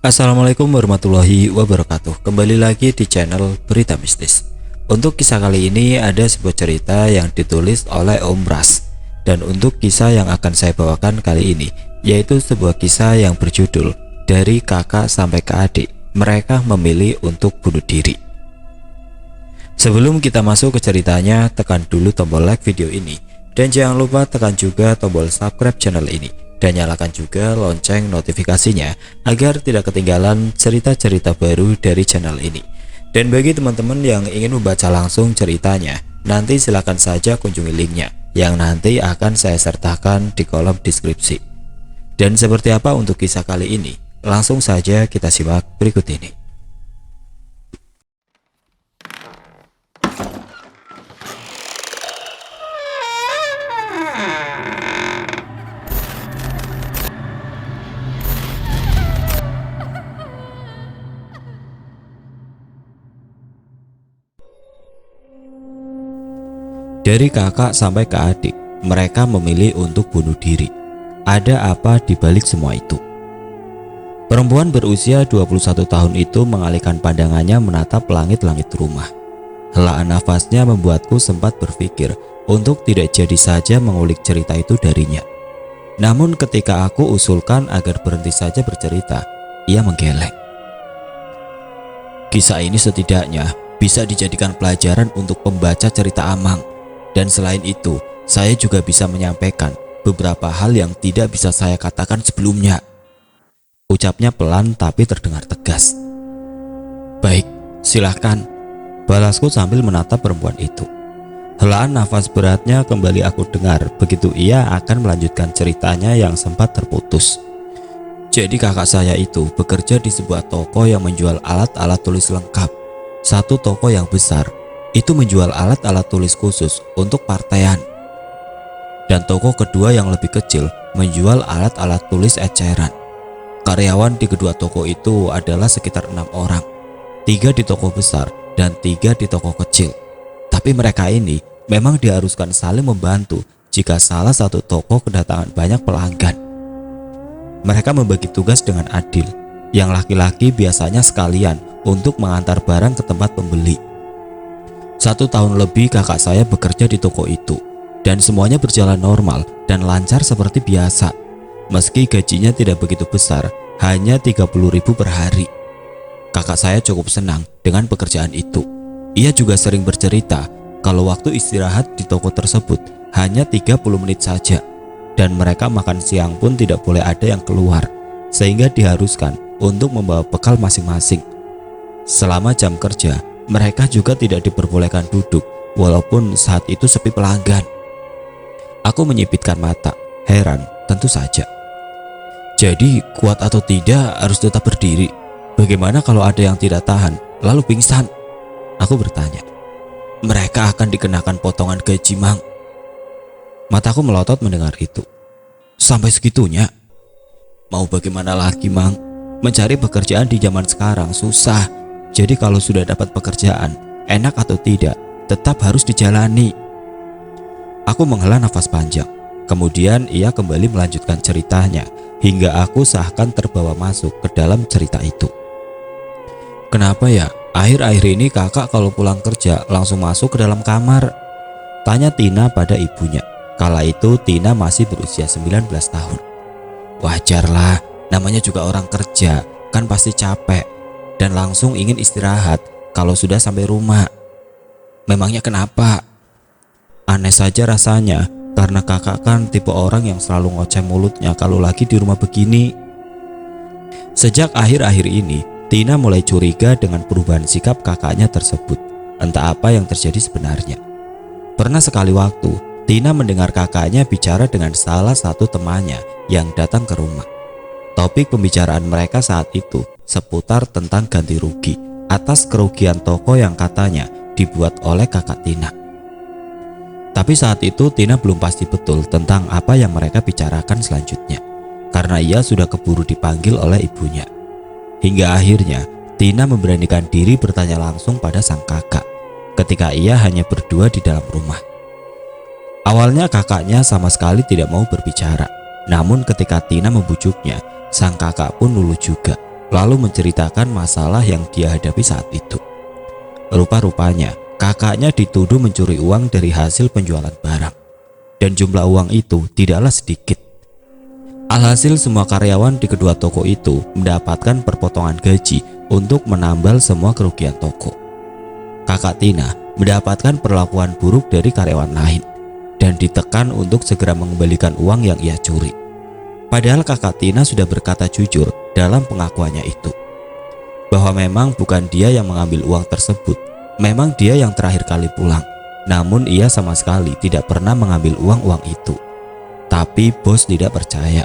Assalamualaikum warahmatullahi wabarakatuh. Kembali lagi di channel Berita Mistis. Untuk kisah kali ini ada sebuah cerita yang ditulis oleh Om Ras. Dan untuk kisah yang akan saya bawakan kali ini yaitu sebuah kisah yang berjudul Dari Kakak Sampai ke Adik, Mereka Memilih untuk Bunuh Diri. Sebelum kita masuk ke ceritanya, tekan dulu tombol like video ini. Dan jangan lupa tekan juga tombol subscribe channel ini. Dan nyalakan juga lonceng notifikasinya agar tidak ketinggalan cerita-cerita baru dari channel ini. Dan bagi teman-teman yang ingin membaca langsung ceritanya, nanti silahkan saja kunjungi linknya yang nanti akan saya sertakan di kolom deskripsi. Dan seperti apa untuk kisah kali ini? Langsung saja kita simak berikut ini. Dari kakak sampai ke adik, mereka memilih untuk bunuh diri. Ada apa di balik semua itu? Perempuan berusia 21 tahun itu mengalihkan pandangannya menatap langit-langit rumah. Helaan nafasnya membuatku sempat berpikir untuk tidak jadi saja mengulik cerita itu darinya. Namun ketika aku usulkan agar berhenti saja bercerita, ia menggeleng. Kisah ini setidaknya bisa dijadikan pelajaran untuk pembaca cerita Amang. Dan selain itu, saya juga bisa menyampaikan beberapa hal yang tidak bisa saya katakan sebelumnya. Ucapnya pelan tapi terdengar tegas. Baik, silahkan, balasku sambil menatap perempuan itu. Helaan nafas beratnya kembali aku dengar begitu ia akan melanjutkan ceritanya yang sempat terputus. Jadi kakak saya itu bekerja di sebuah toko yang menjual alat-alat tulis lengkap. Satu toko yang besar itu menjual alat-alat tulis khusus untuk partaian. Dan toko kedua yang lebih kecil menjual alat-alat tulis eceran. Karyawan di kedua toko itu adalah sekitar 6 orang. 3 di toko besar dan 3 di toko kecil. Tapi mereka ini memang diharuskan saling membantu jika salah satu toko kedatangan banyak pelanggan. Mereka membagi tugas dengan adil. Yang laki-laki biasanya sekalian untuk mengantar barang ke tempat pembeli. 1 tahun lebih kakak saya bekerja di toko itu dan semuanya berjalan normal dan lancar seperti biasa. Meski gajinya tidak begitu besar, hanya 30.000 per hari. Kakak saya cukup senang dengan pekerjaan itu. Ia juga sering bercerita kalau waktu istirahat di toko tersebut hanya 30 menit saja dan mereka makan siang pun tidak boleh ada yang keluar sehingga diharuskan untuk membawa bekal masing-masing. Selama jam kerja, mereka juga tidak diperbolehkan duduk walaupun saat itu sepi pelanggan. Aku menyipitkan mata, heran tentu saja. Jadi kuat atau tidak harus tetap berdiri. Bagaimana kalau ada yang tidak tahan lalu pingsan? Aku bertanya. Mereka akan dikenakan potongan gaji, Mang. Mataku melotot mendengar itu. Sampai segitunya? Mau bagaimana lagi, Mang? Mencari pekerjaan di zaman sekarang susah. Jadi kalau sudah dapat pekerjaan, enak atau tidak, tetap harus dijalani. Aku menghela nafas panjang. Kemudian ia kembali melanjutkan ceritanya hingga aku seakan terbawa masuk ke dalam cerita itu. Kenapa ya? Akhir-akhir ini kakak kalau pulang kerja langsung masuk ke dalam kamar? Tanya Tina pada ibunya. Kala itu Tina masih berusia 19 tahun. Wajarlah, namanya juga orang kerja, kan pasti capek dan langsung ingin istirahat kalau sudah sampai rumah. Memangnya kenapa? Aneh saja rasanya karena kakak kan tipe orang yang selalu ngoceh mulutnya kalau lagi di rumah begini. Sejak akhir-akhir ini, Tina mulai curiga dengan perubahan sikap kakaknya tersebut. Entah apa yang terjadi sebenarnya. Pernah sekali waktu, Tina mendengar kakaknya bicara dengan salah satu temannya yang datang ke rumah. Topik pembicaraan mereka saat itu seputar tentang ganti rugi atas kerugian toko yang katanya dibuat oleh kakak Tina. Tapi saat itu Tina belum pasti betul tentang apa yang mereka bicarakan selanjutnya, karena ia sudah keburu dipanggil oleh ibunya. Hingga akhirnya Tina memberanikan diri bertanya langsung pada sang kakak ketika ia hanya berdua di dalam rumah. Awalnya kakaknya sama sekali tidak mau berbicara. Namun ketika Tina membujuknya, sang kakak pun luluh juga lalu menceritakan masalah yang dia hadapi saat itu. Rupa-rupanya kakaknya dituduh mencuri uang dari hasil penjualan barang, dan jumlah uang itu tidaklah sedikit. Alhasil semua karyawan di kedua toko itu mendapatkan perpotongan gaji untuk menambal semua kerugian toko. Kakak Tina mendapatkan perlakuan buruk dari karyawan lain dan ditekan untuk segera mengembalikan uang yang ia curi. Padahal kakak Tina sudah berkata jujur dalam pengakuannya itu, bahwa memang bukan dia yang mengambil uang tersebut, memang dia yang terakhir kali pulang, namun ia sama sekali tidak pernah mengambil uang-uang itu. Tapi bos tidak percaya.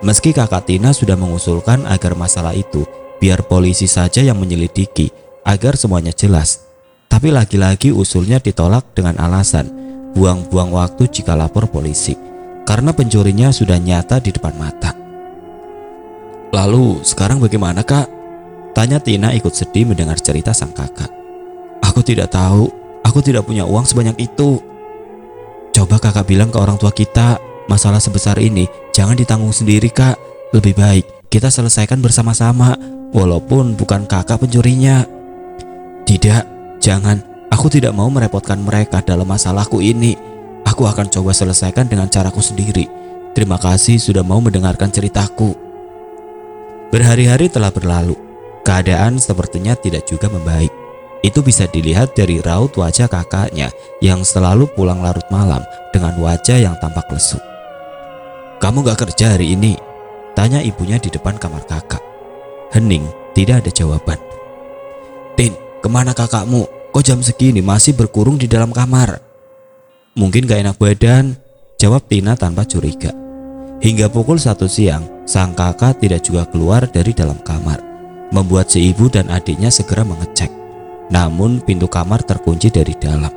Meski kakak Tina sudah mengusulkan agar masalah itu biar polisi saja yang menyelidiki agar semuanya jelas, tapi lagi-lagi usulnya ditolak dengan alasan buang-buang waktu jika lapor polisi, karena pencurinya sudah nyata di depan mata. Lalu sekarang bagaimana kak? Tanya Tina ikut sedih mendengar cerita sang kakak. Aku tidak tahu, aku tidak punya uang sebanyak itu. Coba kakak bilang ke orang tua kita, masalah sebesar ini jangan ditanggung sendiri kak. Lebih baik kita selesaikan bersama-sama, walaupun bukan kakak pencurinya. Tidak, jangan. Aku tidak mau merepotkan mereka dalam masalahku ini. Aku akan coba selesaikan dengan caraku sendiri. Terima kasih sudah mau mendengarkan ceritaku. Berhari-hari telah berlalu. Keadaan sepertinya tidak juga membaik. Itu bisa dilihat dari raut wajah kakaknya yang selalu pulang larut malam dengan wajah yang tampak lesu. Kamu gak kerja hari ini? Tanya ibunya di depan kamar kakak. Hening, tidak ada jawaban. Tin, kemana kakakmu? Kok jam segini masih berkurung di dalam kamar? Mungkin gak enak badan, jawab Tina tanpa curiga. Hingga pukul 1 siang, sang kakak tidak juga keluar dari dalam kamar, membuat si ibu dan adiknya segera mengecek. Namun pintu kamar terkunci dari dalam.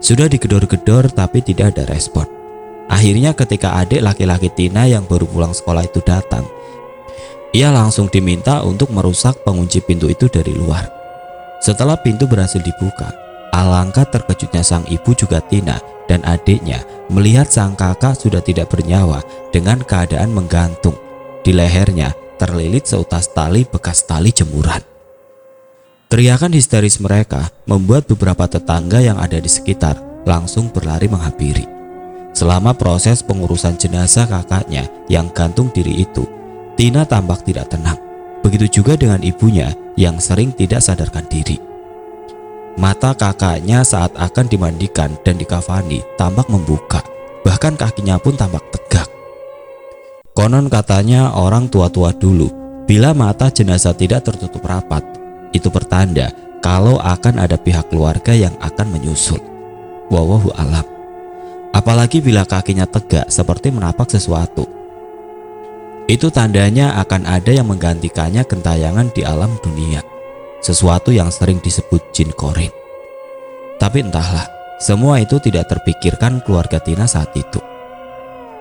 Sudah digedor-gedor tapi tidak ada respon. Akhirnya ketika adik laki-laki Tina yang baru pulang sekolah itu datang, ia langsung diminta untuk merusak pengunci pintu itu dari luar. Setelah pintu berhasil dibuka, alangkah terkejutnya sang ibu juga Tina dan adiknya melihat sang kakak sudah tidak bernyawa dengan keadaan menggantung. Di lehernya terlilit seutas tali bekas tali jemuran. Teriakan histeris mereka membuat beberapa tetangga yang ada di sekitar langsung berlari menghampiri. Selama proses pengurusan jenazah kakaknya yang gantung diri itu, Tina tampak tidak tenang. Begitu juga dengan ibunya yang sering tidak sadarkan diri. Mata kakaknya saat akan dimandikan dan dikafani tampak membuka, bahkan kakinya pun tampak tegak. Konon katanya orang tua-tua dulu, bila mata jenazah tidak tertutup rapat, itu pertanda kalau akan ada pihak keluarga yang akan menyusul. Wallahu alam. Apalagi bila kakinya tegak seperti menapak sesuatu. Itu tandanya akan ada yang menggantikannya gentayangan di alam dunia. Sesuatu yang sering disebut jin korin. Tapi entahlah, semua itu tidak terpikirkan keluarga Tina saat itu.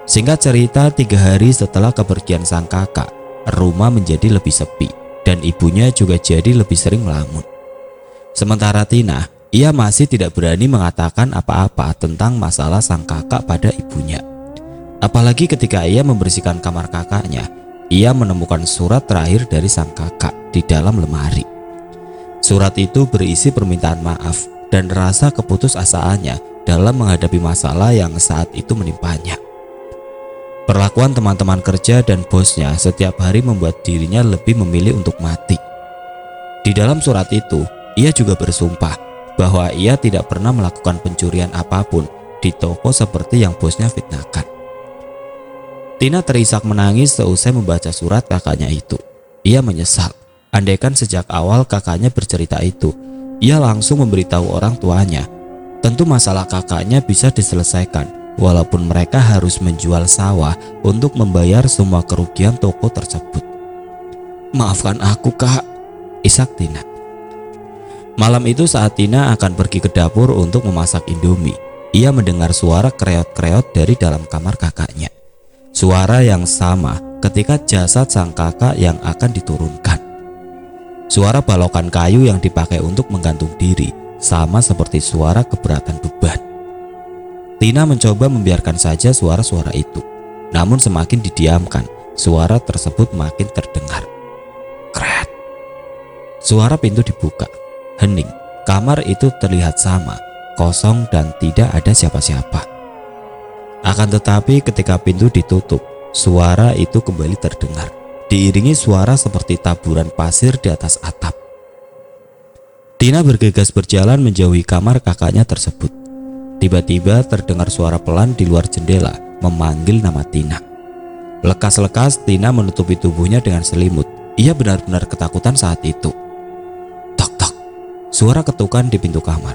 Singkat cerita, 3 hari setelah kepergian sang kakak, rumah menjadi lebih sepi dan ibunya juga jadi lebih sering melamun. Sementara Tina, ia masih tidak berani mengatakan apa-apa tentang masalah sang kakak pada ibunya. Apalagi ketika ia membersihkan kamar kakaknya, ia menemukan surat terakhir dari sang kakak di dalam lemari. Surat itu berisi permintaan maaf dan rasa keputusasaannya dalam menghadapi masalah yang saat itu menimpanya. Perlakuan teman-teman kerja dan bosnya setiap hari membuat dirinya lebih memilih untuk mati. Di dalam surat itu, ia juga bersumpah bahwa ia tidak pernah melakukan pencurian apapun di toko seperti yang bosnya fitnahkan. Tina terisak menangis seusai membaca surat kakaknya itu. Ia menyesal, andaikan sejak awal kakaknya bercerita itu, ia langsung memberitahu orang tuanya. Tentu masalah kakaknya bisa diselesaikan, walaupun mereka harus menjual sawah untuk membayar semua kerugian toko tersebut. Maafkan aku kak, isak Tina. Malam itu saat Tina akan pergi ke dapur untuk memasak Indomie, ia mendengar suara kreot-kreot dari dalam kamar kakaknya. Suara yang sama ketika jasad sang kakak yang akan diturunkan. Suara balokan kayu yang dipakai untuk menggantung diri, sama seperti suara keberatan beban. Tina mencoba membiarkan saja suara-suara itu, namun semakin didiamkan, suara tersebut makin terdengar. Kret, Suara pintu dibuka. Hening. Kamar itu terlihat sama, kosong dan tidak ada siapa-siapa. Akan tetapi ketika pintu ditutup, suara itu kembali terdengar, diiringi suara seperti taburan pasir di atas atap. Tina bergegas berjalan menjauhi kamar kakaknya tersebut. Tiba-tiba terdengar suara pelan di luar jendela memanggil nama Tina. Lekas-lekas Tina menutupi tubuhnya dengan selimut. Ia benar-benar ketakutan saat itu. Tok tok. Suara ketukan di pintu kamar.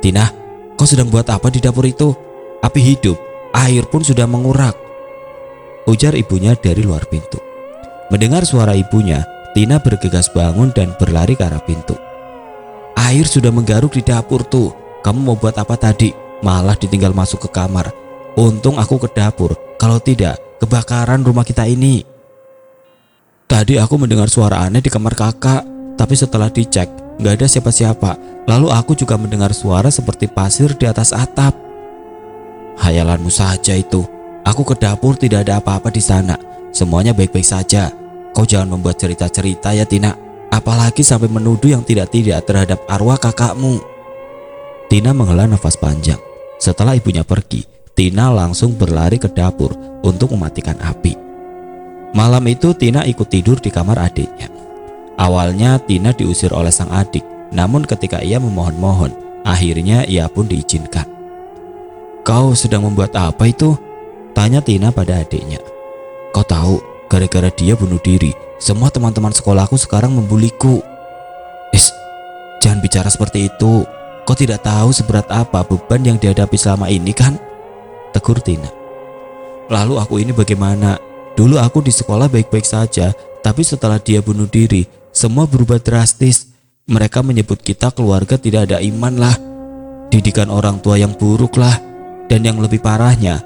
Tina, kau sedang buat apa di dapur itu? Api hidup, air pun sudah mengurak, ujar ibunya dari luar pintu. Mendengar suara ibunya, Tina bergegas bangun dan berlari ke arah pintu. Air sudah menggaruk di dapur tuh. Kamu mau buat apa tadi? Malah ditinggal masuk ke kamar. Untung aku ke dapur, kalau tidak kebakaran rumah kita ini. Tadi aku mendengar suara aneh di kamar kakak, tapi setelah dicek gak ada siapa-siapa. Lalu aku juga mendengar suara seperti pasir di atas atap. Hayalanmu saja itu. Aku ke dapur tidak ada apa-apa di sana. Semuanya baik-baik saja. Kau jangan membuat cerita-cerita ya Tina. Apalagi sampai menuduh yang tidak-tidak terhadap arwah kakakmu. Tina menghela nafas panjang. Setelah ibunya pergi, Tina langsung berlari ke dapur untuk mematikan api. Malam itu Tina ikut tidur di kamar adiknya. Awalnya Tina diusir oleh sang adik, namun ketika ia memohon-mohon, akhirnya ia pun diizinkan. Kau sedang membuat apa itu? Tanya Tina pada adiknya. Kau tahu, gara-gara dia bunuh diri, semua teman-teman sekolahku sekarang membuliku. Jangan bicara seperti itu. Kau tidak tahu seberat apa beban yang dihadapi selama ini kan? Tegur Tina. Lalu aku ini bagaimana? Dulu aku di sekolah baik-baik saja, tapi setelah dia bunuh diri, semua berubah drastis. Mereka menyebut kita keluarga tidak ada iman lah. Didikan orang tua yang buruk lah. Dan yang lebih parahnya,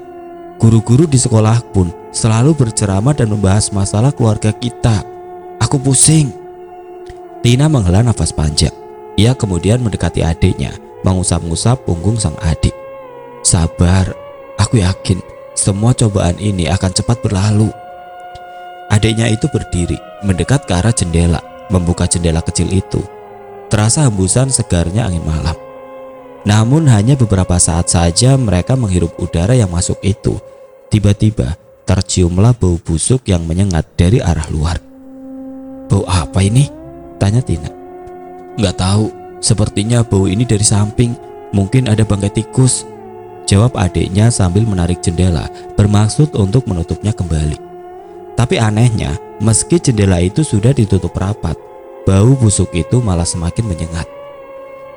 guru-guru di sekolah pun selalu berceramah dan membahas masalah keluarga kita. Aku pusing. Tina menghela nafas panjang. Ia kemudian mendekati adiknya, mengusap-ngusap punggung sang adik. Sabar, aku yakin semua cobaan ini akan cepat berlalu. Adiknya itu berdiri, mendekat ke arah jendela, membuka jendela kecil itu. Terasa hembusan segarnya angin malam. Namun hanya beberapa saat saja mereka menghirup udara yang masuk itu. Tiba-tiba terciumlah bau busuk yang menyengat dari arah luar. Bau apa ini? Tanya Tina. Nggak tahu, sepertinya bau ini dari samping. Mungkin ada bangkai tikus, jawab adiknya sambil menarik jendela, bermaksud untuk menutupnya kembali. Tapi anehnya, meski jendela itu sudah ditutup rapat, bau busuk itu malah semakin menyengat.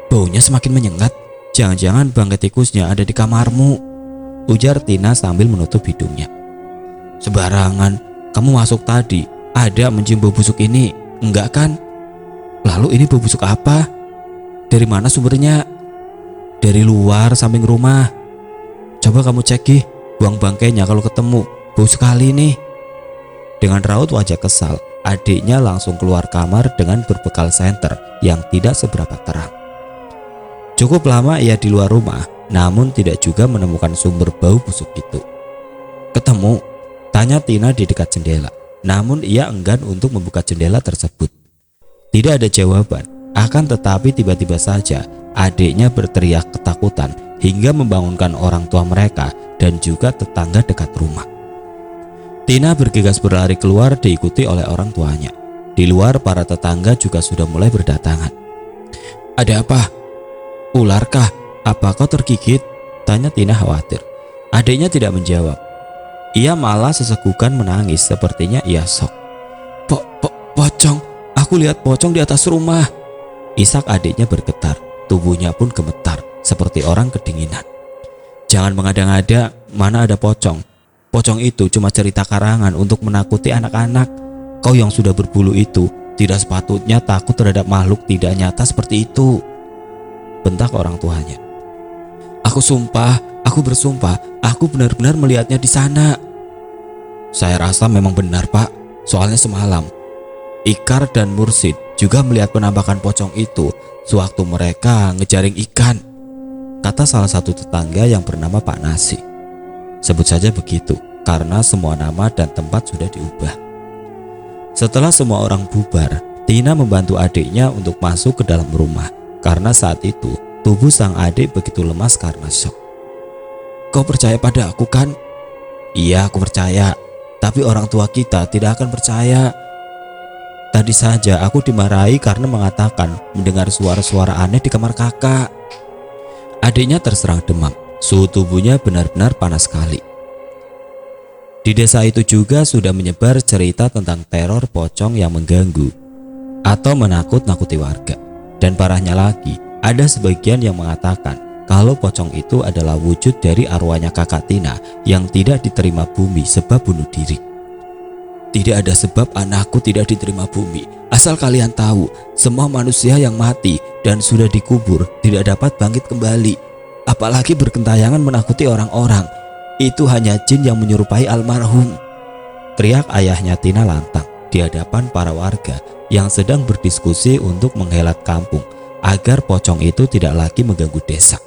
Baunya semakin menyengat? Jangan-jangan bangkai tikusnya ada di kamarmu, ujar Tina sambil menutup hidungnya. Sembarangan, kamu masuk tadi, ada mencium bau busuk ini, enggak kan? Lalu ini bau busuk apa? Dari mana sumbernya? Dari luar samping rumah. Coba kamu cek gih, buang bangkainya kalau ketemu, bau sekali nih. Dengan raut wajah kesal, adiknya langsung keluar kamar dengan berbekal senter yang tidak seberapa terang. Cukup lama ia di luar rumah, namun tidak juga menemukan sumber bau busuk itu. Ketemu? Tanya Tina di dekat jendela, namun ia enggan untuk membuka jendela tersebut. Tidak ada jawaban, akan tetapi tiba-tiba saja adiknya berteriak ketakutan hingga membangunkan orang tua mereka dan juga tetangga dekat rumah. Tina bergegas berlari keluar diikuti oleh orang tuanya. Di luar para tetangga juga sudah mulai berdatangan. Ada apa? Ularkah? Apa kau tergigit? Tanya Tina khawatir. Adiknya tidak menjawab. Ia malah sesegukan menangis, sepertinya ia shock. Pocong, aku lihat pocong di atas rumah. Isak adiknya bergetar, tubuhnya pun gemetar seperti orang kedinginan. Jangan mengada-ngada, mana ada pocong. Pocong itu cuma cerita karangan untuk menakuti anak-anak. Kau yang sudah berbulu itu tidak sepatutnya takut terhadap makhluk tidak nyata seperti itu, bentak orang tuanya. Aku bersumpah, aku benar-benar melihatnya di sana. Saya rasa memang benar, Pak. Soalnya semalam Ikar dan Mursid juga melihat penampakan pocong itu sewaktu mereka ngejaring ikan, kata salah satu tetangga yang bernama Pak Nasi. Sebut saja begitu, karena semua nama dan tempat sudah diubah. Setelah semua orang bubar, Tina membantu adiknya untuk masuk ke dalam rumah karena saat itu tubuh sang adik begitu lemas karena shock. "Kau percaya pada aku kan?" "Iya, aku percaya. Tapi orang tua kita tidak akan percaya. Tadi saja aku dimarahi karena mengatakan mendengar suara-suara aneh di kamar kakak." Adiknya terserang demam. Suhu tubuhnya benar-benar panas sekali. Di desa itu juga sudah menyebar cerita tentang teror pocong yang mengganggu atau menakut-nakuti warga. Dan parahnya lagi, ada sebagian yang mengatakan kalau pocong itu adalah wujud dari arwahnya kakak Tina yang tidak diterima bumi sebab bunuh diri. "Tidak ada sebab anakku tidak diterima bumi. Asal kalian tahu, semua manusia yang mati dan sudah dikubur tidak dapat bangkit kembali. Apalagi bergentayangan menakuti orang-orang. Itu hanya jin yang menyerupai almarhum," teriak ayahnya Tina lantang di hadapan para warga yang sedang berdiskusi untuk menghelat kampung agar pocong itu tidak lagi mengganggu desa.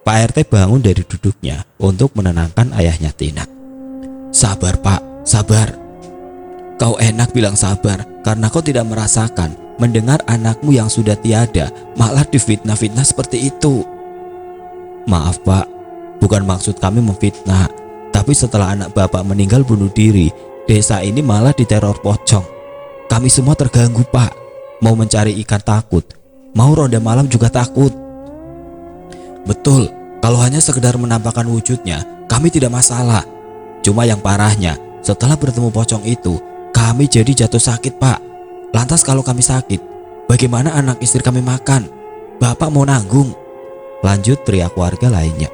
Pak RT bangun dari duduknya untuk menenangkan ayahnya Tina. "Sabar Pak, sabar. Kau enak bilang sabar karena kau tidak merasakan mendengar anakmu yang sudah tiada malah difitnah-fitnah seperti itu." "Maaf Pak, bukan maksud kami memfitnah. Tapi setelah anak Bapak meninggal bunuh diri, desa ini malah diteror pocong. Kami semua terganggu Pak. Mau mencari ikan takut, mau ronda malam juga takut." "Betul, kalau hanya sekedar menampakkan wujudnya, kami tidak masalah. Cuma yang parahnya, setelah bertemu pocong itu, kami jadi jatuh sakit Pak. Lantas kalau kami sakit, bagaimana anak istri kami makan? Bapak mau nanggung?" lanjut teriak warga lainnya.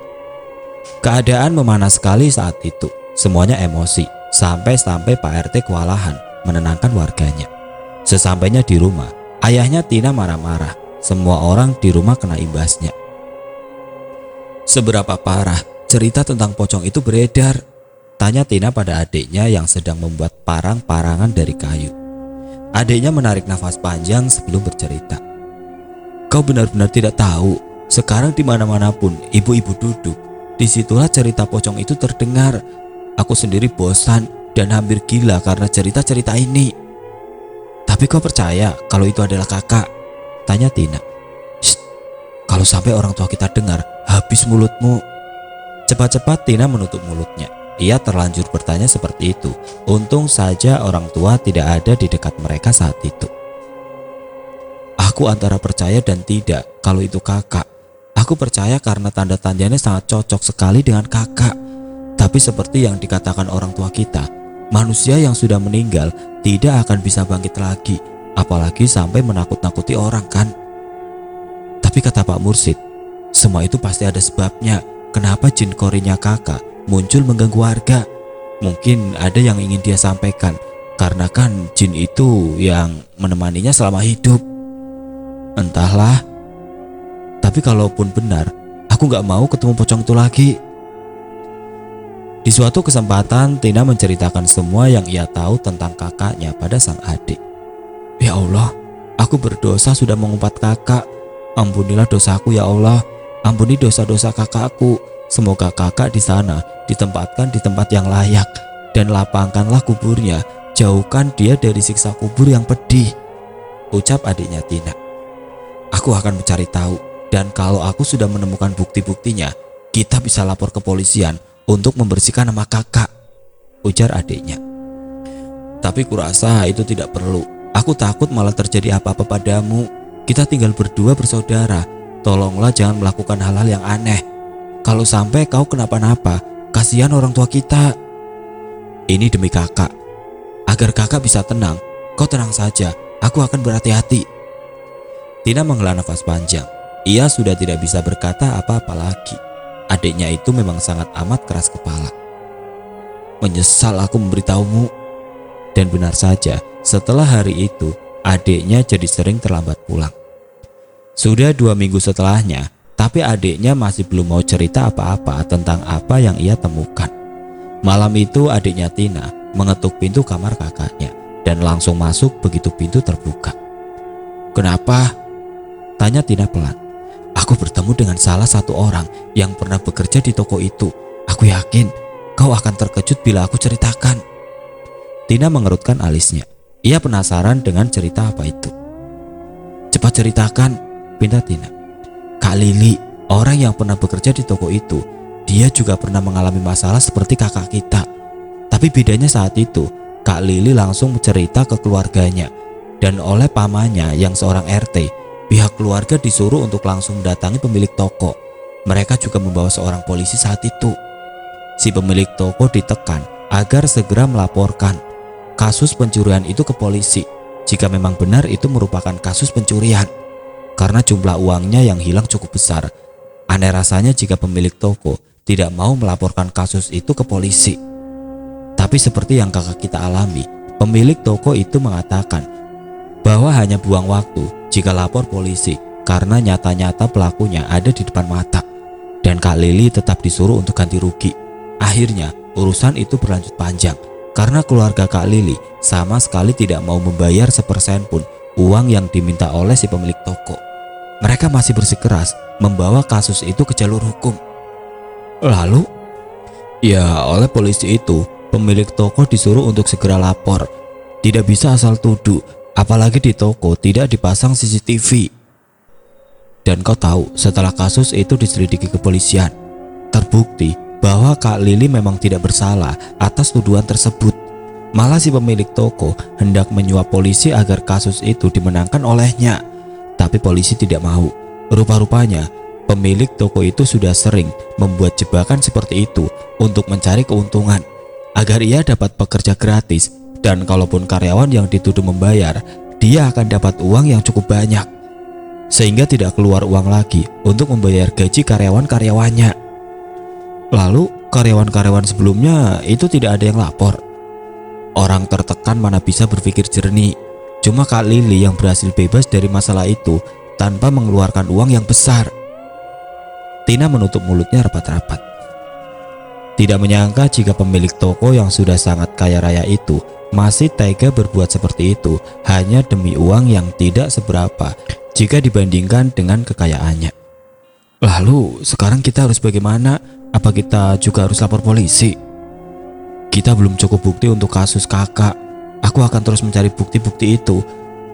Keadaan memanas sekali saat itu. Semuanya emosi, sampai-sampai Pak RT kewalahan menenangkan warganya. Sesampainya di rumah, ayahnya Tina marah-marah. Semua orang di rumah kena imbasnya. "Seberapa parah cerita tentang pocong itu beredar?" tanya Tina pada adiknya yang sedang membuat parang-parangan dari kayu. Adiknya menarik nafas panjang sebelum bercerita. "Kau benar-benar tidak tahu. Sekarang di mana-mana pun ibu-ibu duduk, disitulah cerita pocong itu terdengar. Aku sendiri bosan dan hampir gila karena cerita-cerita ini." "Tapi kau percaya kalau itu adalah kakak?" tanya Tina. "Shh, kalau sampai orang tua kita dengar, habis mulutmu." Cepat-cepat Tina menutup mulutnya. Ia terlanjur bertanya seperti itu. Untung saja orang tua tidak ada di dekat mereka saat itu. "Aku antara percaya dan tidak kalau itu kakak. Aku percaya karena tanda-tandanya sangat cocok sekali dengan kakak. Tapi seperti yang dikatakan orang tua kita, manusia yang sudah meninggal tidak akan bisa bangkit lagi, apalagi sampai menakut-nakuti orang kan. Tapi kata Pak Mursid, semua itu pasti ada sebabnya. Kenapa jin korinya kakak muncul mengganggu warga? Mungkin ada yang ingin dia sampaikan, karena kan jin itu yang menemaninya selama hidup." "Entahlah. Tapi kalaupun benar, aku gak mau ketemu pocong itu lagi." Di suatu kesempatan, Tina menceritakan semua yang ia tahu tentang kakaknya pada sang adik. "Ya Allah, aku berdosa sudah mengumpat kakak. Ampunilah dosaku ya Allah. Ampuni dosa-dosa kakakku. Semoga kakak di sana ditempatkan di tempat yang layak dan lapangkanlah kuburnya. Jauhkan dia dari siksa kubur yang pedih," ucap adiknya Tina. "Aku akan mencari tahu, dan kalau aku sudah menemukan bukti-buktinya, kita bisa lapor ke polisian untuk membersihkan nama kakak," ujar adiknya. "Tapi kurasa itu tidak perlu. Aku takut malah terjadi apa-apa padamu. Kita tinggal berdua bersaudara. Tolonglah jangan melakukan hal-hal yang aneh. Kalau sampai kau kenapa-napa, kasihan orang tua kita. Ini demi kakak. Agar kakak bisa tenang, kau tenang saja. Aku akan berhati-hati." Tina menghela nafas panjang. Ia sudah tidak bisa berkata apa-apa lagi. Adiknya itu memang sangat amat keras kepala. "Menyesal aku memberitahumu." Dan benar saja, setelah hari itu, adiknya jadi sering terlambat pulang. Sudah 2 minggu setelahnya, tapi adiknya masih belum mau cerita apa-apa tentang apa yang ia temukan. Malam itu adiknya Tina mengetuk pintu kamar kakaknya dan langsung masuk begitu pintu terbuka. "Kenapa?" tanya Tina pelan. "Aku bertemu dengan salah satu orang yang pernah bekerja di toko itu. Aku yakin kau akan terkejut bila aku ceritakan." Tina mengerutkan alisnya. Ia penasaran dengan cerita apa itu. "Cepat ceritakan," pinta Tina. "Kak Lili, orang yang pernah bekerja di toko itu, dia juga pernah mengalami masalah seperti kakak kita. Tapi bedanya saat itu, Kak Lili langsung cerita ke keluarganya. Dan oleh pamannya yang seorang RT, pihak keluarga disuruh untuk langsung mendatangi pemilik toko. Mereka juga membawa seorang polisi saat itu. Si pemilik toko ditekan agar segera melaporkan kasus pencurian itu ke polisi jika memang benar itu merupakan kasus pencurian. Karena jumlah uangnya yang hilang cukup besar. Aneh rasanya jika pemilik toko tidak mau melaporkan kasus itu ke polisi. Tapi seperti yang kakak kita alami, pemilik toko itu mengatakan bahwa hanya buang waktu jika lapor polisi karena nyata-nyata pelakunya ada di depan mata. Dan Kak Lili tetap disuruh untuk ganti rugi. Akhirnya urusan itu berlanjut panjang karena keluarga Kak Lili sama sekali tidak mau membayar sepersen pun uang yang diminta oleh si pemilik toko. Mereka masih bersikeras membawa kasus itu ke jalur hukum. Lalu, ya oleh polisi itu, pemilik toko disuruh untuk segera lapor. Tidak bisa asal tuduh, apalagi di toko tidak dipasang CCTV. Dan kau tahu, setelah kasus itu diselidiki kepolisian, terbukti bahwa Kak Lili memang tidak bersalah atas tuduhan tersebut. Malah si pemilik toko hendak menyuap polisi agar kasus itu dimenangkan olehnya. Tapi polisi tidak mau. Rupa-rupanya pemilik toko itu sudah sering membuat jebakan seperti itu untuk mencari keuntungan agar ia dapat bekerja gratis, dan kalaupun karyawan yang dituduh membayar, dia akan dapat uang yang cukup banyak sehingga tidak keluar uang lagi untuk membayar gaji karyawan-karyawannya. Lalu karyawan-karyawan sebelumnya itu tidak ada yang lapor. Orang tertekan mana bisa berpikir jernih. Cuma Kak Lili yang berhasil bebas dari masalah itu tanpa mengeluarkan uang yang besar. Tina menutup mulutnya rapat-rapat. Tidak menyangka jika pemilik toko yang sudah sangat kaya raya itu masih tega berbuat seperti itu hanya demi uang yang tidak seberapa jika dibandingkan dengan kekayaannya. Lalu sekarang kita harus bagaimana? Apa kita juga harus lapor polisi? Kita belum cukup bukti untuk kasus kakak. Aku akan terus mencari bukti-bukti itu.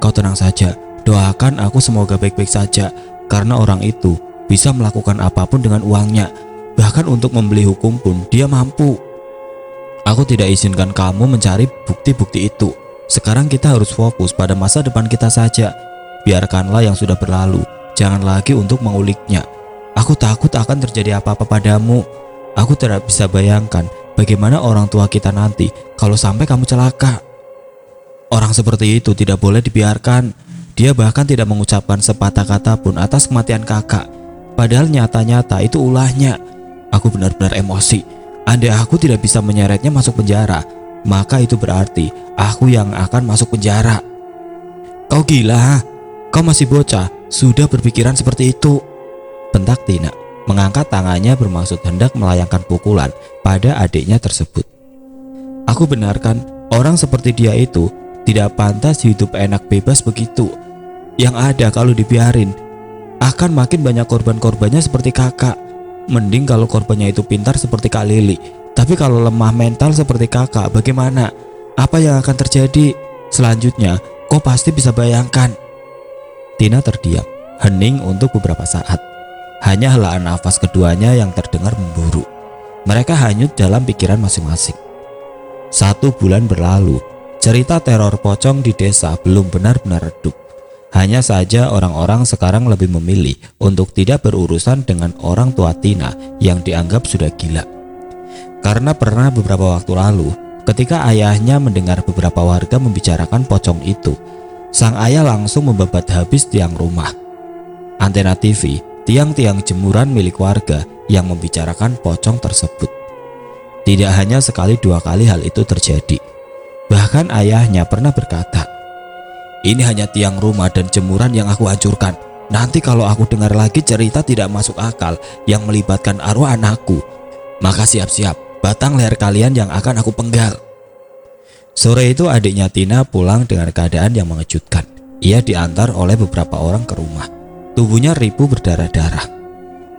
Kau tenang saja, doakan aku semoga baik-baik saja. Karena orang itu bisa melakukan apapun dengan uangnya. Bahkan untuk membeli hukum pun dia mampu. Aku tidak izinkan kamu mencari bukti-bukti itu. Sekarang kita harus fokus pada masa depan kita saja. Biarkanlah yang sudah berlalu, jangan lagi untuk menguliknya. Aku takut akan terjadi apa-apa padamu. Aku tidak bisa bayangkan bagaimana orang tua kita nanti kalau sampai kamu celaka. Orang seperti itu tidak boleh dibiarkan. Dia bahkan tidak mengucapkan sepatah kata pun atas kematian kakak. Padahal nyata-nyata itu ulahnya. Aku benar-benar emosi. Andai aku tidak bisa menyeretnya masuk penjara, maka itu berarti aku yang akan masuk penjara. Kau gila? Kau masih bocah, sudah berpikiran seperti itu? Bentak Tina, mengangkat tangannya bermaksud hendak melayangkan pukulan pada adiknya tersebut. Aku benarkan, orang seperti dia itu tidak pantas hidup enak bebas begitu. Yang ada kalau dibiarin, akan makin banyak korban-korbannya seperti kakak. Mending kalau korbannya itu pintar seperti Kak Lili. Tapi kalau lemah mental seperti kakak, bagaimana? Apa yang akan terjadi? Selanjutnya, kau pasti bisa bayangkan. Tina terdiam, hening untuk beberapa saat. Hanya helaan nafas keduanya yang terdengar memburu. Mereka hanyut dalam pikiran masing-masing. 1 bulan berlalu, cerita teror pocong di desa belum benar-benar redup. Hanya saja orang-orang sekarang lebih memilih untuk tidak berurusan dengan orang tua Tina yang dianggap sudah gila. Karena pernah beberapa waktu lalu, ketika ayahnya mendengar beberapa warga membicarakan pocong itu, sang ayah langsung membabat habis tiang rumah, antena TV, tiang-tiang jemuran milik warga yang membicarakan pocong tersebut. Tidak hanya sekali 2 kali hal itu terjadi. Bahkan ayahnya pernah berkata, "Ini hanya tiang rumah dan jemuran yang aku hancurkan. Nanti kalau aku dengar lagi cerita tidak masuk akal yang melibatkan arwah anakku, maka siap-siap batang leher kalian yang akan aku penggal." Sore itu adiknya Tina pulang dengan keadaan yang mengejutkan. Ia diantar oleh beberapa orang ke rumah. Tubuhnya ripuh berdarah-darah.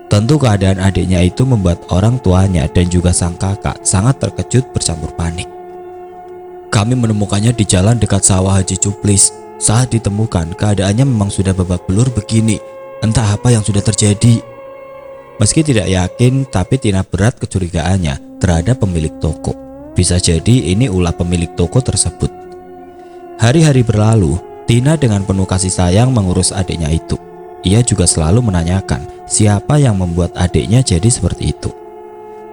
Tentu keadaan adiknya itu membuat orang tuanya dan juga sang kakak sangat terkejut bercampur panik. Kami menemukannya di jalan dekat sawah Haji Cuplis. Saat ditemukan, keadaannya memang sudah babak belur begini. Entah apa yang sudah terjadi. Meski tidak yakin, tapi Tina berat kecurigaannya terhadap pemilik toko. Bisa jadi ini ulah pemilik toko tersebut. Hari-hari berlalu, Tina dengan penuh kasih sayang mengurus adiknya itu. Ia juga selalu menanyakan siapa yang membuat adiknya jadi seperti itu.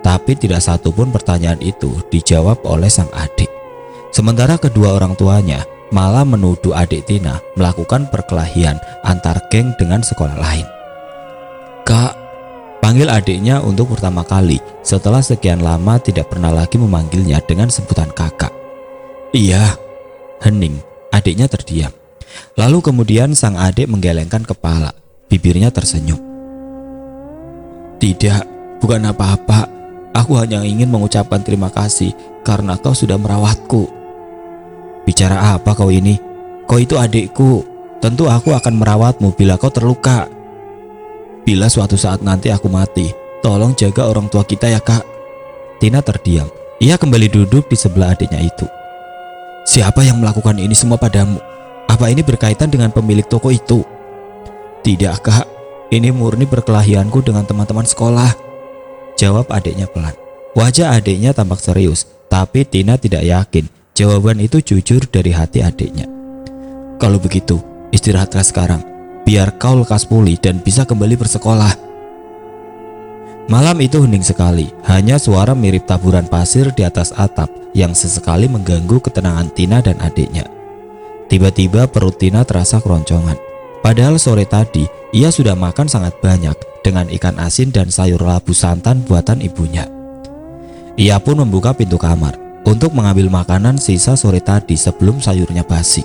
Tapi tidak satu pun pertanyaan itu dijawab oleh sang adik. Sementara kedua orang tuanya malah menuduh adik Tina melakukan perkelahian antar geng dengan sekolah lain. "Kak," panggil adiknya untuk pertama kali setelah sekian lama tidak pernah lagi memanggilnya dengan sebutan kakak. "Iya," hening. Adiknya terdiam. Lalu kemudian sang adik menggelengkan kepala. Bibirnya tersenyum. "Tidak, bukan apa-apa. Aku hanya ingin mengucapkan terima kasih karena kau sudah merawatku." "Bicara apa kau ini? Kau itu adikku. Tentu aku akan merawatmu bila kau terluka. Bila suatu saat nanti aku mati, tolong jaga orang tua kita ya, Kak." Tina terdiam. Ia kembali duduk di sebelah adiknya itu. "Siapa yang melakukan ini semua padamu? Apa ini berkaitan dengan pemilik toko itu?" "Tidak, Kak. Ini murni perkelahianku dengan teman-teman sekolah," jawab adiknya pelan. Wajah adiknya tampak serius, tapi Tina tidak yakin jawaban itu jujur dari hati adiknya. "Kalau begitu, istirahatlah sekarang, biar kau lekas pulih dan bisa kembali bersekolah." Malam itu hening sekali, hanya suara mirip taburan pasir di atas atap yang sesekali mengganggu ketenangan Tina dan adiknya. Tiba-tiba perut Tina terasa keroncongan. Padahal sore tadi ia sudah makan sangat banyak dengan ikan asin dan sayur labu santan buatan ibunya. Ia pun membuka pintu kamar untuk mengambil makanan sisa sore tadi sebelum sayurnya basi.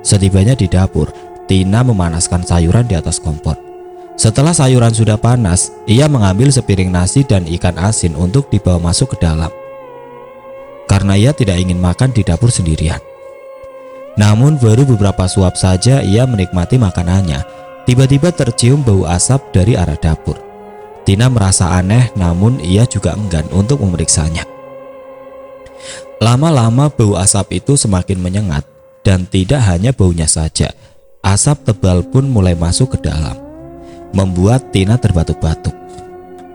Setibanya di dapur, Tina memanaskan sayuran di atas kompor. Setelah sayuran sudah panas, ia mengambil sepiring nasi dan ikan asin untuk dibawa masuk ke dalam. Karena ia tidak ingin makan di dapur sendirian. Namun baru beberapa suap saja ia menikmati makanannya, tiba-tiba tercium bau asap dari arah dapur. Tina merasa aneh, namun ia juga enggan untuk memeriksanya. Lama-lama bau asap itu semakin menyengat, dan tidak hanya baunya saja, asap tebal pun mulai masuk ke dalam, membuat Tina terbatuk-batuk.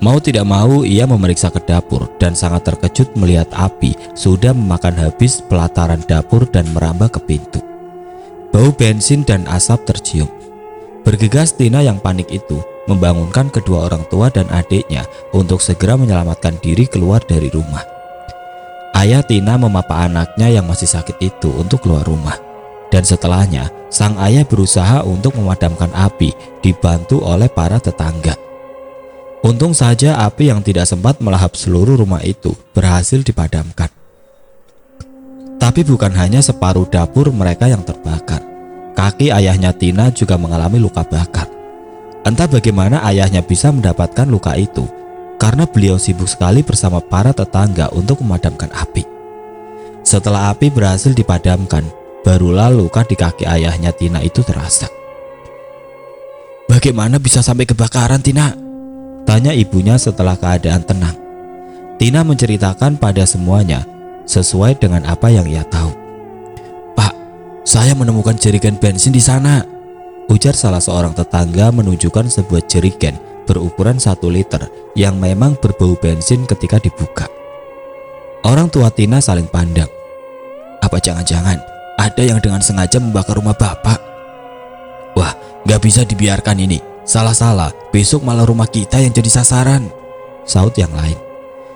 Mau tidak mau ia memeriksa ke dapur dan sangat terkejut melihat api sudah memakan habis pelataran dapur dan merambah ke pintu. Bau bensin dan asap tercium. Bergegas Tina yang panik itu membangunkan kedua orang tua dan adiknya untuk segera menyelamatkan diri keluar dari rumah. Ayah Tina memapa anaknya yang masih sakit itu untuk keluar rumah. Dan setelahnya sang ayah berusaha untuk memadamkan api dibantu oleh para tetangga. Untung saja api yang tidak sempat melahap seluruh rumah itu berhasil dipadamkan. Tapi bukan hanya separuh dapur mereka yang terbakar. Kaki ayahnya Tina juga mengalami luka bakar. Entah bagaimana ayahnya bisa mendapatkan luka itu, karena beliau sibuk sekali bersama para tetangga untuk memadamkan api. Setelah api berhasil dipadamkan, barulah luka di kaki ayahnya Tina itu terasa. "Bagaimana bisa sampai kebakaran, Tina?" tanya ibunya setelah keadaan tenang. Tina menceritakan pada semuanya sesuai dengan apa yang ia tahu. "Pak, saya menemukan jerigen bensin di sana," ujar salah seorang tetangga menunjukkan sebuah jerigen berukuran 1 liter yang memang berbau bensin ketika dibuka. Orang tua Tina saling pandang. "Apa jangan-jangan ada yang dengan sengaja membakar rumah Bapak?" "Wah, gak bisa dibiarkan ini. Salah-salah, besok malah rumah kita yang jadi sasaran," saut yang lain.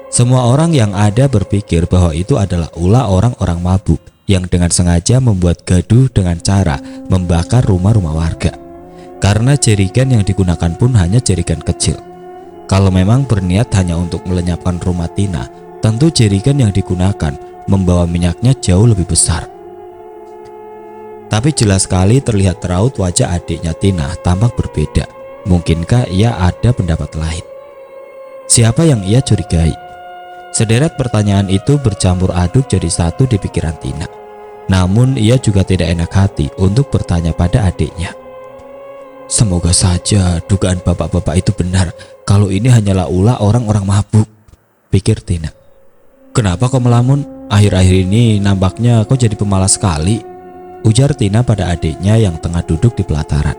Semua orang yang ada berpikir bahwa itu adalah ulah orang-orang mabuk yang dengan sengaja membuat gaduh dengan cara membakar rumah-rumah warga. Karena jerigen yang digunakan pun hanya jerigen kecil. Kalau memang berniat hanya untuk melenyapkan rumah Tina, tentu jerigen yang digunakan membawa minyaknya jauh lebih besar. Tapi jelas sekali terlihat raut wajah adiknya Tina tampak berbeda. Mungkinkah ia ada pendapat lain? Siapa yang ia curigai? Sederet pertanyaan itu bercampur aduk jadi satu di pikiran Tina. Namun ia juga tidak enak hati untuk bertanya pada adiknya. "Semoga saja dugaan bapak-bapak itu benar kalau ini hanyalah ulah orang-orang mabuk," pikir Tina. "Kenapa kau melamun? akhir-akhir ini nampaknya kau jadi pemalas sekali, ujar Tina pada adiknya yang tengah duduk di pelataran,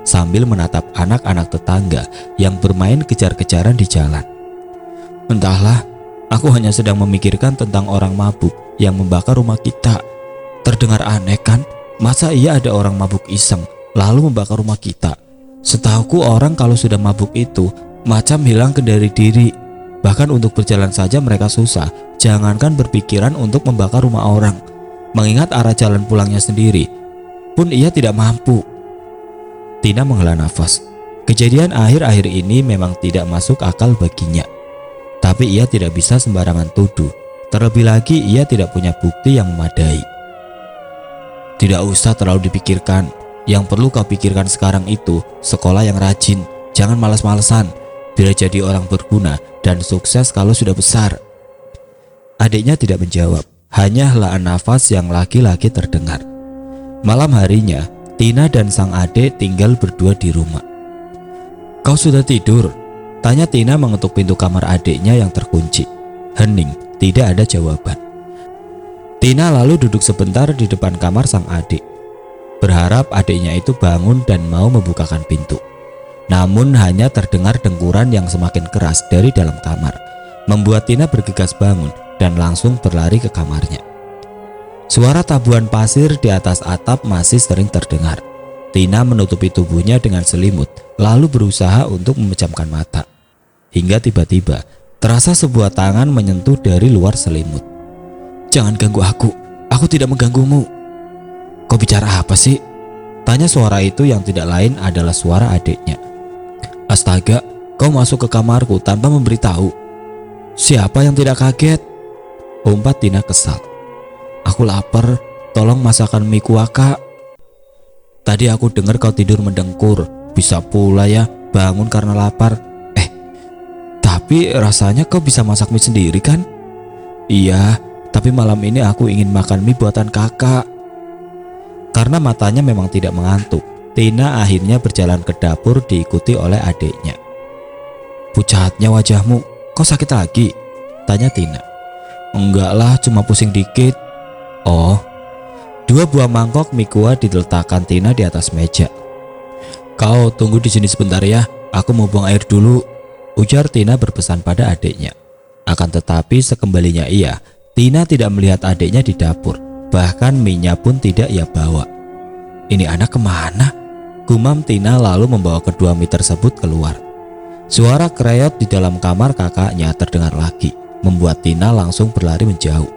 sambil menatap anak-anak tetangga yang bermain kejar-kejaran di jalan. Entahlah, aku hanya sedang memikirkan tentang orang mabuk yang membakar rumah kita. Terdengar aneh kan? Masa iya ada orang mabuk iseng lalu membakar rumah kita? Setahuku orang kalau sudah mabuk itu macam hilang kendali diri. Bahkan untuk berjalan saja mereka susah, jangankan berpikiran untuk membakar rumah orang. Mengingat arah jalan pulangnya sendiri pun ia tidak mampu. Tina menghela nafas. Kejadian akhir-akhir ini memang tidak masuk akal baginya. Tapi ia tidak bisa sembarangan tuduh. Terlebih lagi ia tidak punya bukti yang memadai. Tidak usah terlalu dipikirkan. Yang perlu kau pikirkan sekarang itu sekolah yang rajin. Jangan malas-malesan. Biar jadi orang berguna dan sukses kalau sudah besar. Adiknya tidak menjawab. Hanya helaan nafas yang lagi-lagi terdengar. Malam harinya, Tina dan sang adik tinggal berdua di rumah. Kau sudah tidur? Tanya Tina mengetuk pintu kamar adiknya yang terkunci. Hening, tidak ada jawaban. Tina lalu duduk sebentar di depan kamar sang adik, berharap adiknya itu bangun dan mau membukakan pintu. Namun hanya terdengar dengkuran yang semakin keras dari dalam kamar, membuat Tina bergegas bangun dan langsung berlari ke kamarnya. Suara tabuhan pasir di atas atap masih sering terdengar. Tina menutupi tubuhnya dengan selimut, lalu berusaha untuk memejamkan mata. Hingga tiba-tiba terasa sebuah tangan menyentuh dari luar selimut. Jangan ganggu aku tidak mengganggumu. Kau bicara apa sih? Tanya suara itu yang tidak lain adalah suara adiknya. Astaga, kau masuk ke kamarku tanpa memberitahu. Siapa yang tidak kaget? Umpat Tina kesal. Aku lapar, tolong masakan mie kuah. Tadi aku dengar kau tidur mendengkur. Bisa pula ya bangun karena lapar. Tapi rasanya kau bisa masak mie sendiri kan? Iya, tapi malam ini aku ingin makan mie buatan kakak. Karena matanya memang tidak mengantuk, Tina akhirnya berjalan ke dapur diikuti oleh adiknya. Pucatnya wajahmu, kau sakit lagi? Tanya Tina. Enggak lah, cuma pusing dikit. Oh, 2 buah mangkok mie kuah diletakkan Tina di atas meja. Kau tunggu di sini sebentar ya, aku mau buang air dulu, ujar Tina berpesan pada adiknya. Akan tetapi sekembalinya ia, Tina tidak melihat adiknya di dapur, bahkan mie-nya pun tidak ia bawa. Ini anak kemana? Gumam Tina lalu membawa kedua mie tersebut keluar. Suara kreyot di dalam kamar kakaknya terdengar lagi, membuat Tina langsung berlari menjauh.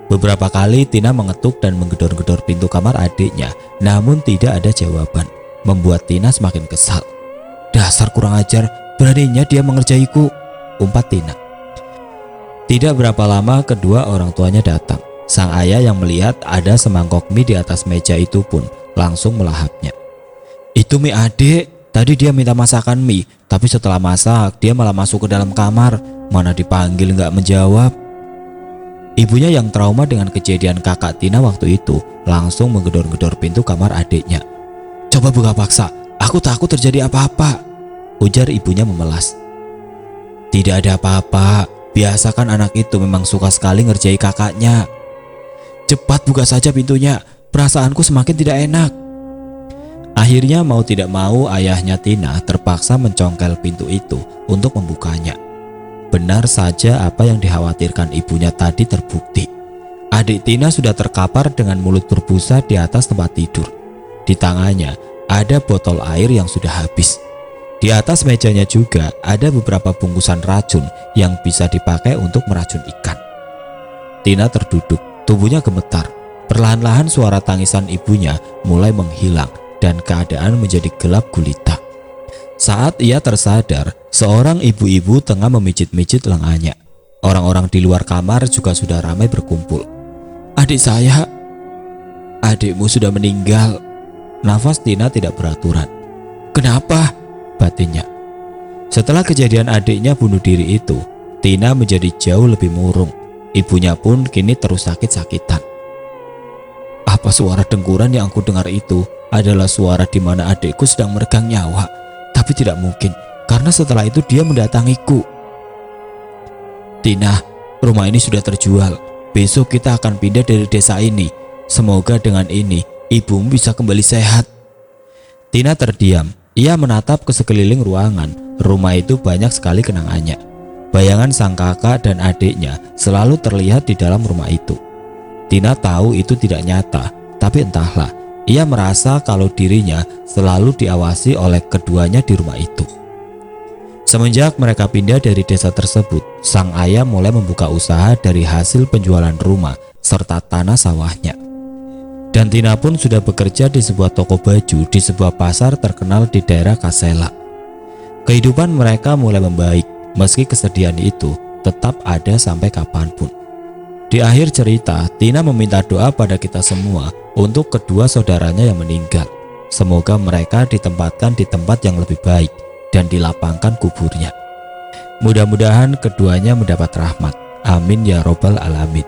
Beberapa kali Tina mengetuk dan menggedor-gedor pintu kamar adiknya, namun tidak ada jawaban, membuat Tina semakin kesal. Dasar kurang ajar, beraninya dia mengerjaiku, umpat Tina. Tidak berapa lama kedua orang tuanya datang. Sang ayah yang melihat ada semangkok mie di atas meja itu pun langsung melahapnya. Itu mie adik, tadi dia minta masakan mie, tapi setelah masak dia malah masuk ke dalam kamar, mana dipanggil nggak menjawab. Ibunya yang trauma dengan kejadian kakak Tina waktu itu langsung menggedor-gedor pintu kamar adiknya. Coba buka paksa, aku takut terjadi apa-apa, ujar ibunya memelas. Tidak ada apa-apa, biasakan anak itu memang suka sekali ngerjai kakaknya. Cepat buka saja pintunya, perasaanku semakin tidak enak. Akhirnya mau tidak mau ayahnya Tina terpaksa mencongkel pintu itu untuk membukanya. Benar saja apa yang dikhawatirkan ibunya tadi terbukti. Adik Tina sudah terkapar dengan mulut berbusa di atas tempat tidur. Di tangannya ada botol air yang sudah habis. Di atas mejanya juga ada beberapa bungkusan racun yang bisa dipakai untuk meracun ikan. Tina terduduk, tubuhnya gemetar. Perlahan-lahan suara tangisan ibunya mulai menghilang dan keadaan menjadi gelap gulita. Saat ia tersadar, seorang ibu-ibu tengah memijit-mijit lengannya. Orang-orang di luar kamar juga sudah ramai berkumpul. Adik saya, adikmu sudah meninggal. Nafas Tina tidak beraturan. Kenapa? Batinnya. Setelah kejadian adiknya bunuh diri itu, Tina menjadi jauh lebih murung. Ibunya pun kini terus sakit-sakitan. Apa suara dengkuran yang aku dengar itu adalah suara di mana adikku sedang meregang nyawa? Tapi tidak mungkin, karena setelah itu dia mendatangiku. Tina, rumah ini sudah terjual. besok kita akan pindah dari desa ini. Semoga dengan ini ibumu bisa kembali sehat." Tina terdiam. Ia menatap ke sekeliling ruangan. Rumah itu banyak sekali kenangannya. Bayangan sang kakak dan adiknya selalu terlihat di dalam rumah itu. Tina tahu itu tidak nyata, tapi entahlah, ia merasa kalau dirinya selalu diawasi oleh keduanya di rumah itu. Semenjak mereka pindah dari desa tersebut, sang ayah mulai membuka usaha dari hasil penjualan rumah serta tanah sawahnya. Dan Tina pun sudah bekerja di sebuah toko baju di sebuah pasar terkenal di daerah Kasela. Kehidupan mereka mulai membaik, meski kesedihan itu tetap ada sampai kapanpun. Di akhir cerita, Tina meminta doa pada kita semua untuk kedua saudaranya yang meninggal. Semoga mereka ditempatkan di tempat yang lebih baik dan dilapangkan kuburnya. Mudah-mudahan keduanya mendapat rahmat. Amin ya robbal alamin.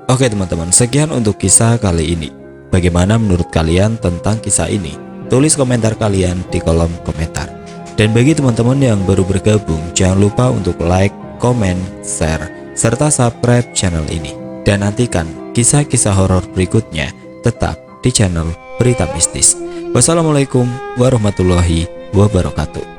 Oke teman-teman, sekian untuk kisah kali ini. Bagaimana menurut kalian tentang kisah ini? Tulis komentar kalian di kolom komentar. Dan bagi teman-teman yang baru bergabung, jangan lupa untuk like, komen, share, serta subscribe channel ini. Dan nantikan kisah-kisah horor berikutnya tetap di channel Berita Mistis. Wassalamualaikum warahmatullahi wabarakatuh.